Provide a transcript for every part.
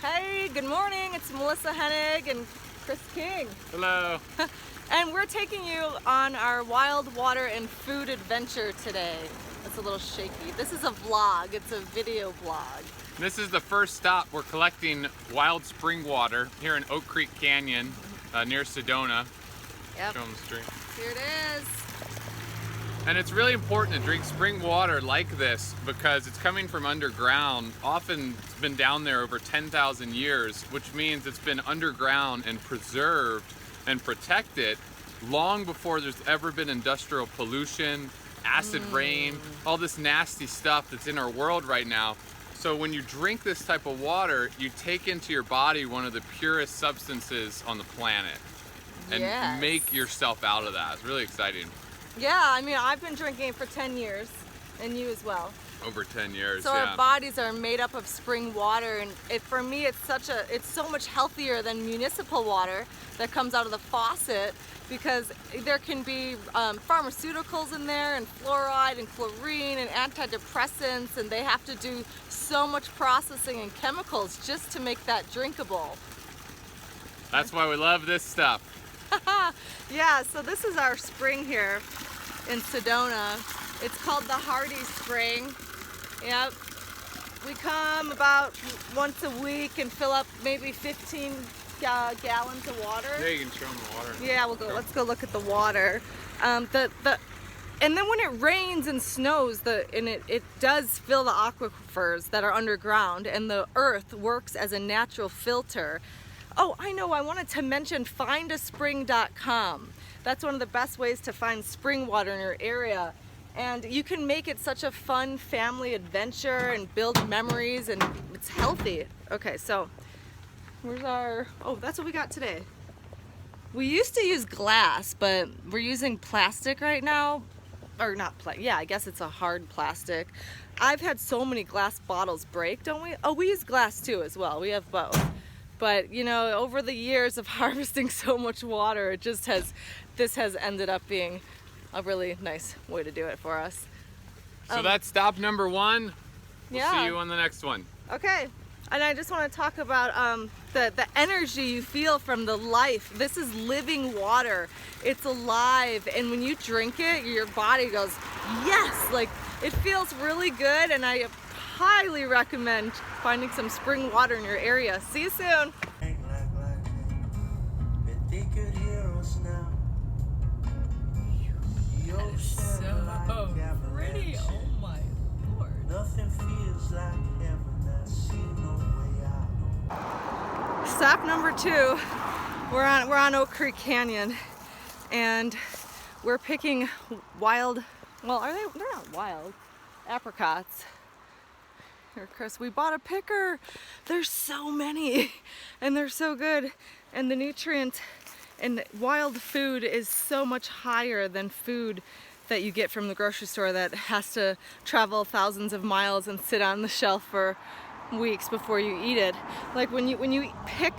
Hey, good morning. It's Melissa Henig and Chris King. Hello. And we're taking you on our wild water and food adventure today. It's a little shaky. This is a vlog. It's a video vlog. This is the first stop. We're collecting wild spring water here in Oak Creek Canyon near Sedona. Yep. Show them the stream. Here it is. And it's really important to drink spring water like this because it's coming from underground. Often it's been down there over 10,000 years, which means it's been underground and preserved and protected long before there's ever been industrial pollution, acid rain, all this nasty stuff that's in our world right now. So when you drink this type of water, you take into your body one of the purest substances on the planet and make yourself out of that. It's really exciting. Yeah, I mean, I've been drinking for 10 years, and you as well. Over 10 years, so yeah. Our bodies are made up of spring water, and for me, it's so much healthier than municipal water that comes out of the faucet, because there can be pharmaceuticals in there, and fluoride, and chlorine, and antidepressants, and they have to do so much processing and chemicals just to make that drinkable. That's why we love this stuff. Yeah, so this is our spring here in Sedona. It's called the Hardy Spring. Yep. We come about once a week and fill up maybe 15 gallons of water. Yeah, you can show them the water. Yeah, let's go look at the water. And then when it rains and snows, it does fill the aquifers that are underground, and the earth works as a natural filter. Oh, I know, I wanted to mention findaspring.com. That's one of the best ways to find spring water in your area. And you can make it such a fun family adventure and build memories, and it's healthy. Okay, so where's that's what we got today. We used to use glass, but we're using plastic right now. Or not I guess it's a hard plastic. I've had so many glass bottles break, don't we? Oh, we use glass too as well. We have both. But you know, over the years of harvesting so much water, this has ended up being a really nice way to do it for us. So that's stop number one. We'll Yeah. see you on the next one. Okay, and I just want to talk about the energy you feel from the life. This is living water. It's alive, and when you drink it, your body goes, yes! Like, it feels really good, and I highly recommend finding some spring water in your area. See you soon. So pretty, oh my Lord. Nothing feels like heaven, I see no way out. Stop number 2. We're on Oak Creek Canyon, and we're picking wild, they're not wild, apricots. Here, Chris, we bought a picker. There's so many, and they're so good. And the nutrient in wild food is so much higher than food that you get from the grocery store that has to travel thousands of miles and sit on the shelf for weeks before you eat it. Like when you pick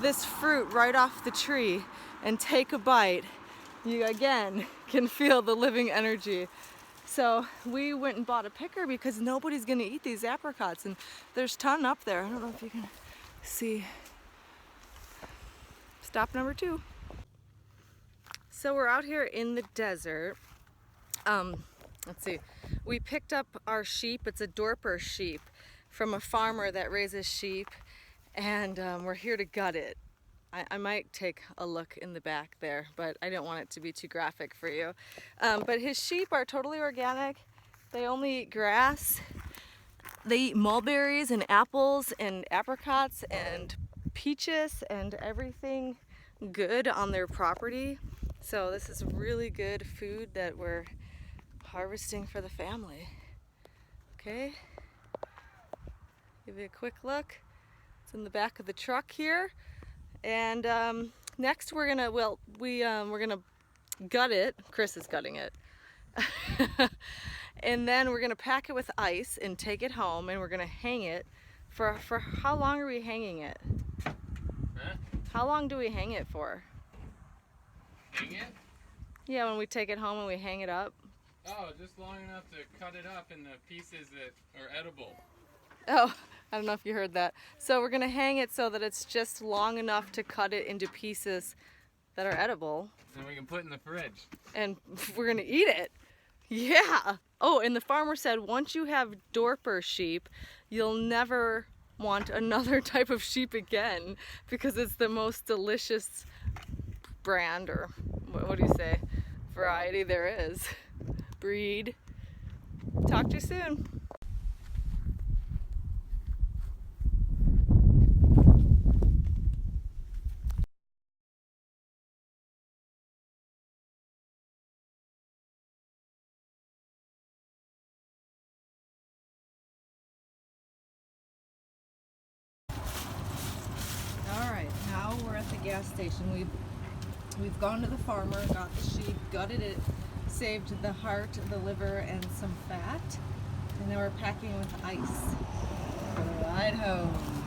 this fruit right off the tree and take a bite, you again can feel the living energy. So we went and bought a picker because nobody's gonna eat these apricots, and there's a ton up there. I don't know if you can see. Stop number 2. So we're out here in the desert. Let's see. We picked up our sheep. It's a Dorper sheep from a farmer that raises sheep, and we're here to gut it. I might take a look in the back there, but I don't want it to be too graphic for you. But his sheep are totally organic. They only eat grass. They eat mulberries and apples and apricots and peaches and everything good on their property. So this is really good food that we're harvesting for the family. Okay, give you a quick look. It's in the back of the truck here. And next we're gonna gut it. Chris is gutting it. And then we're gonna pack it with ice and take it home, and we're gonna hang it for how long are we hanging it? Huh? How long do we hang it for? Hang it? Yeah, when we take it home and we hang it up. Oh, just long enough to cut it up in the pieces that are edible. Oh, I don't know if you heard that. So we're gonna hang it so that it's just long enough to cut it into pieces that are edible. And we can put it in the fridge. And we're gonna eat it. Yeah. Oh, and the farmer said once you have Dorper sheep, you'll never want another type of sheep again because it's the most delicious brand, or what do you say, variety there is. Breed. Talk to you soon. Alright, now we're at the gas station. We've gone to the farmer, got the sheep, gutted it, saved the heart, the liver, and some fat. And now we're packing with ice. Ride home.